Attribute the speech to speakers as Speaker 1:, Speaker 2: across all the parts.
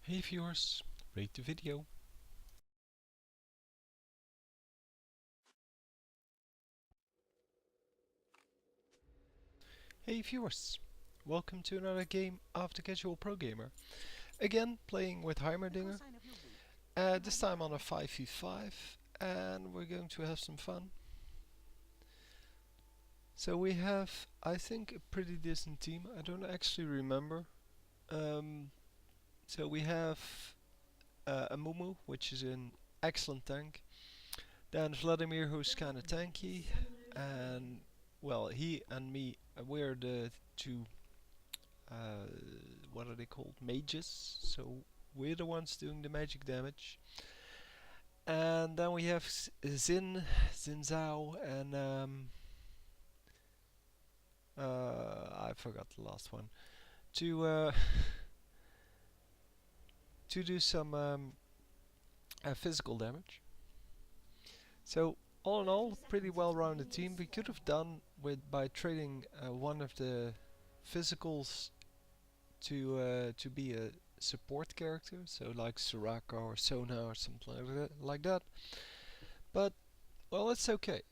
Speaker 1: Hey viewers, rate the video. Hey viewers, welcome to another game of the Casual Pro Gamer. Again, playing with Heimerdinger, this time on a 5v5, and we're going to have some fun. So we have, I think, a pretty decent team. I don't actually remember. So we have a Mumu, which is an excellent tank. Then Vladimir, who's kinda tanky, and well, he and me, we're the two, what are they called? Mages. So we're the ones doing the magic damage. And then we have Xin Zhao, and I forgot the last one. To to do some physical damage. So all in all, pretty well-rounded team. We could have done with by trading one of the physicals to be a support character, so like Soraka or Sona or something like that. But well, it's okay.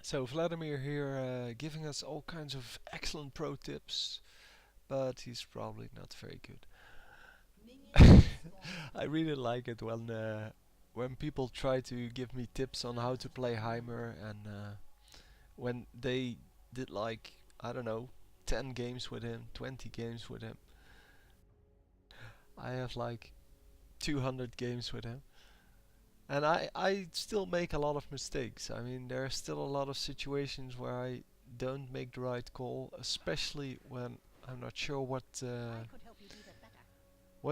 Speaker 1: So Vladimir here giving us all kinds of excellent pro tips, but he's probably not very good. I really like it when people try to give me tips on how to play Heimer, and when they did like, I don't know, 10 games with him, 20 games with him. I have like 200 games with him. And I still make a lot of mistakes. I mean, there are still a lot of situations where I don't make the right call, especially when I'm not sure what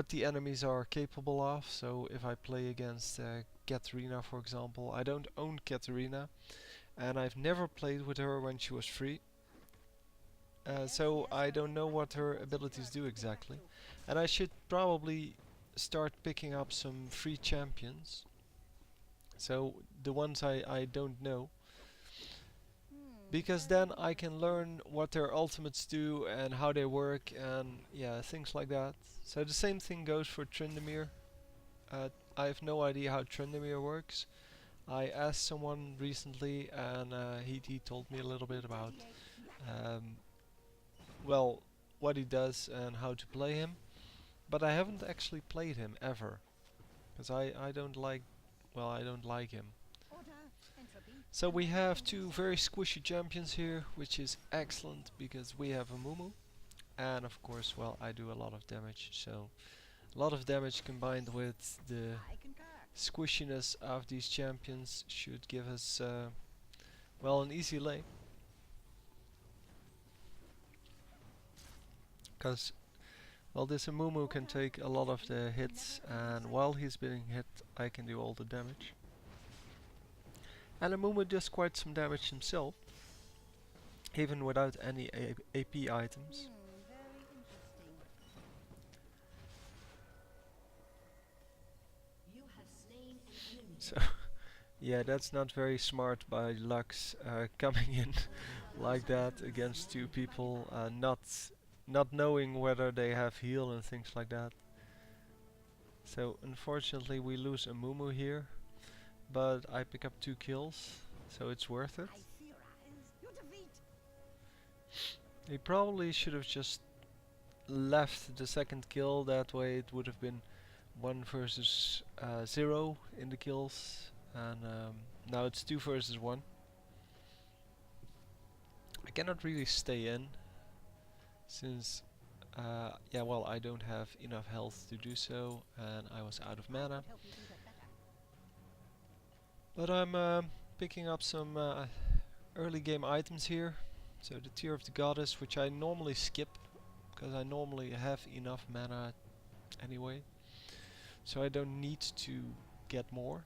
Speaker 1: the enemies are capable of. So if I play against Katarina, for example, I don't own Katarina, and I've never played with her when she was free. So I don't know what her abilities do exactly. And I should probably start picking up some free champions. So the ones I don't know, because then I can learn what their ultimates do and how they work, and yeah, things like that. So the same thing goes for Tryndamere. I have no idea how Tryndamere works. I asked someone recently, and he told me a little bit about um, well, what he does and how to play him. But I haven't actually played him ever, because I don't like, well, I don't like him. So we have two very squishy champions here, which is excellent because we have a Mumu, and of course, well, I do a lot of damage, so a lot of damage combined with the squishiness of these champions should give us, well, an easy lane. Because, well, this Amumu can take a lot of the hits, and while he's being hit, I can do all the damage. And Amumu does quite some damage himself, even without any AP items. So, yeah, that's not very smart by Lux coming in like that against two people, not knowing whether they have heal and things like that. So unfortunately we lose a Mumu here, but I pick up 2 kills, so it's worth it. He probably should have just left the second kill, that way it would have been 1 versus 0 in the kills, and now it's 2 versus 1. I cannot really stay in, since yeah, well, I don't have enough health to do so, and I was out of mana. But I'm picking up some early game items here. So the Tear of the Goddess, which I normally skip, because I normally have enough mana anyway. So I don't need to get more.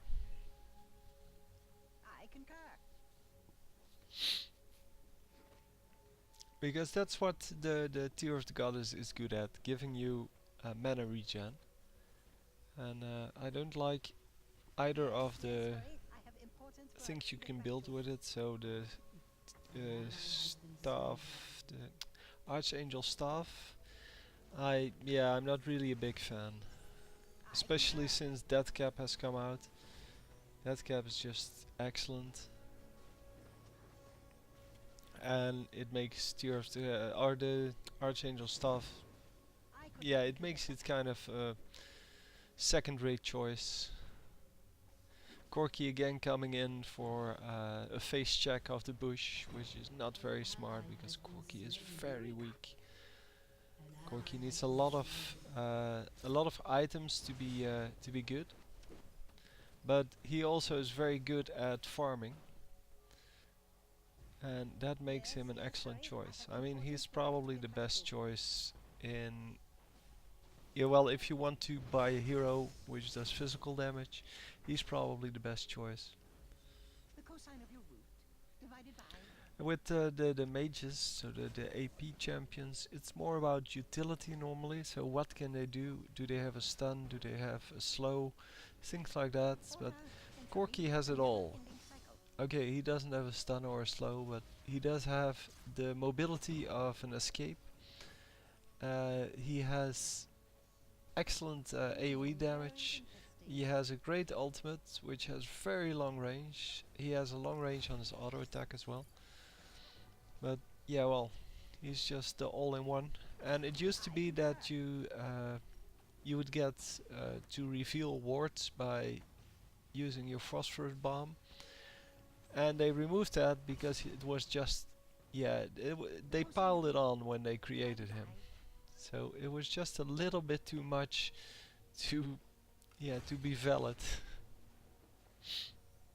Speaker 1: Because that's what the Tear of the Goddess is good at, giving you mana regen. And I don't like either of the things you can build with it, so the staff, the Archangel staff. I'm not really a big fan, especially since Deathcap has come out. Deathcap is just excellent, and it makes the Archangel staff. Yeah, it makes it kind of a second-rate choice. Corki again coming in for a face check of the bush, which is not very smart because Corki is very weak. Corki needs a lot of items to be good, but he also is very good at farming, and that makes him an excellent choice. I mean, he's probably the best choice in. Yeah, well, if you want to buy a hero which does physical damage, he's probably the best choice. With the mages, so the AP champions, it's more about utility normally. So what can they do? Do they have a stun? Do they have a slow? Things like that. But Corki has it all. Okay, he doesn't have a stun or a slow, but he does have the mobility of an escape. He has excellent AoE damage. He has a great ultimate, which has very long range. He has a long range on his auto attack as well. But yeah, well, he's just the all-in-one. And it used to be that you would get to reveal wards by using your phosphorus bomb, and they removed that because it was just they piled it on when they created him. So it was just a little bit too much to to be valid.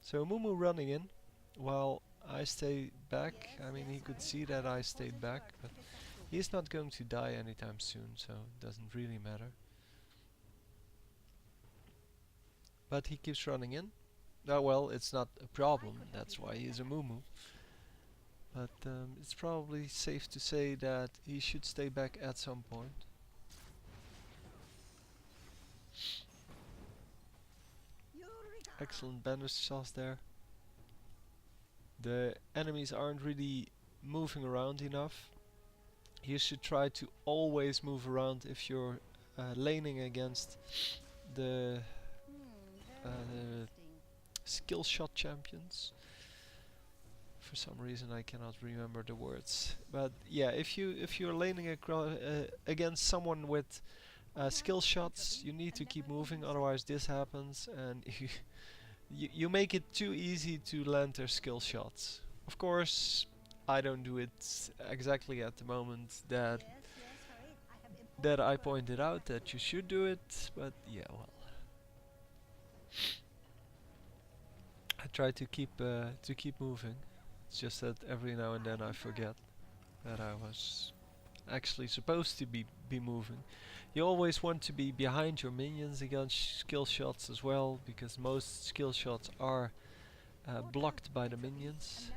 Speaker 1: So Mumu running in while I stay back. I mean, he could see that I stayed back, but he's not going to die anytime soon, so it doesn't really matter. But he keeps running in. Oh well, it's not a problem, that's why he's a Mumu. But it's probably safe to say that he should stay back at some point. Excellent bandage sauce there. The enemies aren't really moving around enough. You should try to always move around if you're laning against the skill shot champions. For some reason I cannot remember the words, but yeah, if you're laning against someone with skill shots, you need to keep moving, otherwise this happens, and you make it too easy to land their skill shots. Of course, I don't do it exactly at the moment that I pointed out that you should do it, but yeah, well. I try to keep moving. It's just that every now and then I forget that I was actually supposed to be moving. You always want to be behind your minions against skill shots as well, because most skill shots are blocked by the minions.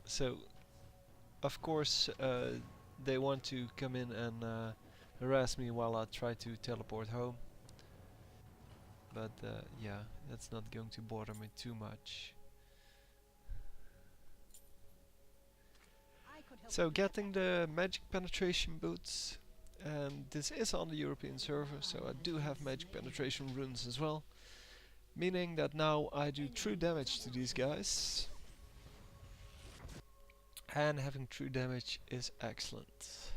Speaker 1: So, of course, they want to come in and harass me while I try to teleport home. But yeah, that's not going to bother me too much. So getting the magic penetration boots, and this is on the European server, so I do have magic penetration runes as well, meaning that now I do true damage to these guys, and having true damage is excellent.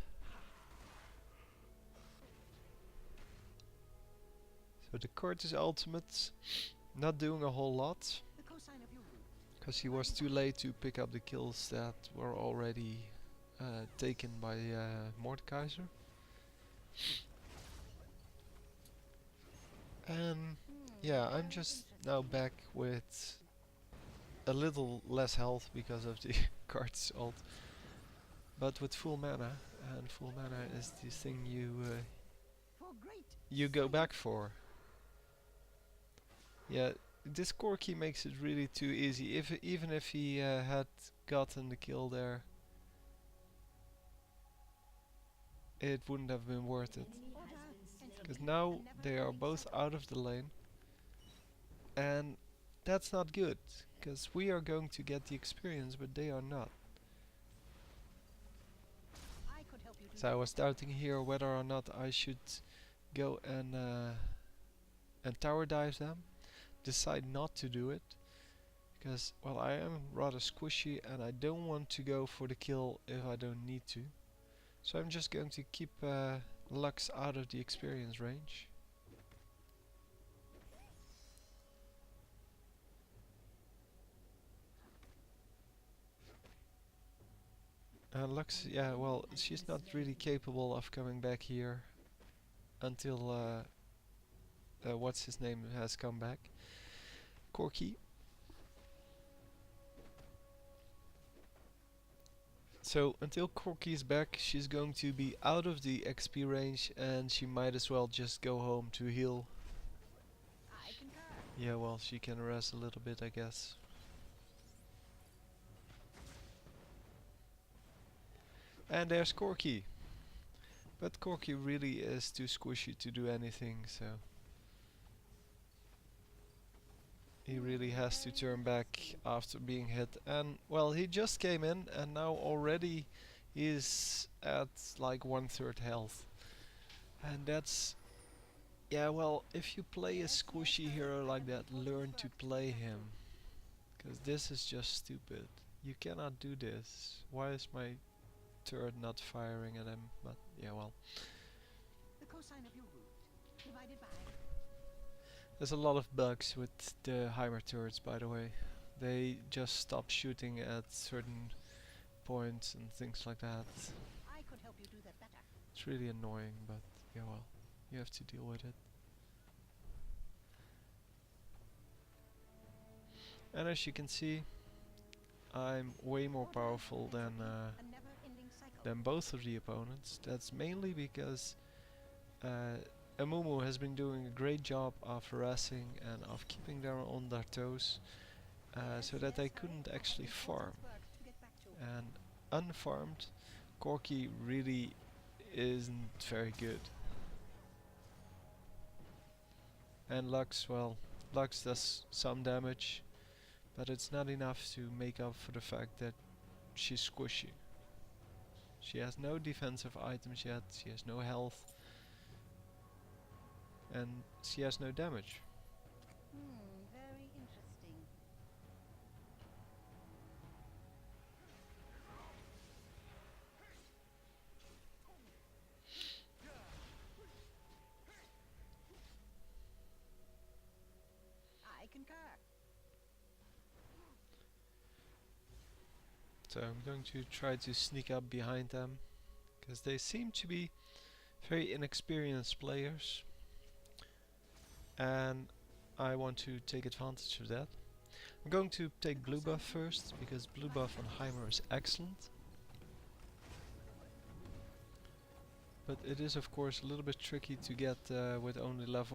Speaker 1: So the Cortis ultimate, not doing a whole lot, because he was too late to pick up the kills that were already taken by Mordekaiser. And yeah, I'm just now back with a little less health because of the card's ult, but with full mana, and full mana is the thing you go back for. Yeah, this Corki makes it really too easy. Even if he had gotten the kill there, it wouldn't have been worth it. Because now they are both out of the lane, and that's not good, because we are going to get the experience, but they are not.
Speaker 2: I could help you do
Speaker 1: So I
Speaker 2: that
Speaker 1: was
Speaker 2: better.
Speaker 1: doubting here whether or not I should go and tower dive them. Decide not to do it, because well, I am rather squishy and I don't want to go for the kill if I don't need to. So I'm just going to keep Lux out of the experience range. Lux, yeah, well, she's not really capable of coming back here until what's his name has come back. Corky. So until Corky's back, she's going to be out of the XP range, and she might as well just go home to heal.
Speaker 2: I concur.
Speaker 1: Yeah, well, she can rest a little bit, I guess. And there's Corky. But Corky really is too squishy to do anything, so he really has to
Speaker 2: Very
Speaker 1: turn back
Speaker 2: interesting.
Speaker 1: after being hit. And well, he just came in and now already is at like 1/3 health. And that's, yeah, well, if you play a
Speaker 2: Yes, yes,
Speaker 1: squishy
Speaker 2: sir.
Speaker 1: hero
Speaker 2: I
Speaker 1: like
Speaker 2: have
Speaker 1: that,
Speaker 2: big
Speaker 1: learn
Speaker 2: work
Speaker 1: to
Speaker 2: to get
Speaker 1: play
Speaker 2: back to.
Speaker 1: him. Because this is just stupid. You cannot do this. Why is my turret not firing at him? But yeah, well.
Speaker 2: The cosine of your root divided by.
Speaker 1: There's a lot of bugs with the Heimer turrets, by the way. They just stop shooting at certain points and things like that.
Speaker 2: I could help you do that better.
Speaker 1: It's really annoying, but yeah, well, you have to deal with it. And as you can see, I'm way more
Speaker 2: Order
Speaker 1: powerful
Speaker 2: and complete a never-ending cycle.
Speaker 1: than both of the opponents. That's mainly because Amumu has been doing a great job of harassing and of keeping them on their toes,
Speaker 2: Yes,
Speaker 1: so that
Speaker 2: yes,
Speaker 1: they
Speaker 2: sir.
Speaker 1: couldn't
Speaker 2: I have
Speaker 1: actually farm.
Speaker 2: important work to get back to.
Speaker 1: And unfarmed, Corky really isn't very good. And Lux, well, Lux does some damage, but it's not enough to make up for the fact that she's squishy. She has no defensive items yet, she has no health, and she has no damage.
Speaker 2: Very interesting. I concur.
Speaker 1: So I'm going to try to sneak up behind them, because they seem to be very inexperienced players, and I want to take advantage of that. I'm going to take blue buff first, because blue buff on Heimer is excellent. But it is of course a little bit tricky to get with only level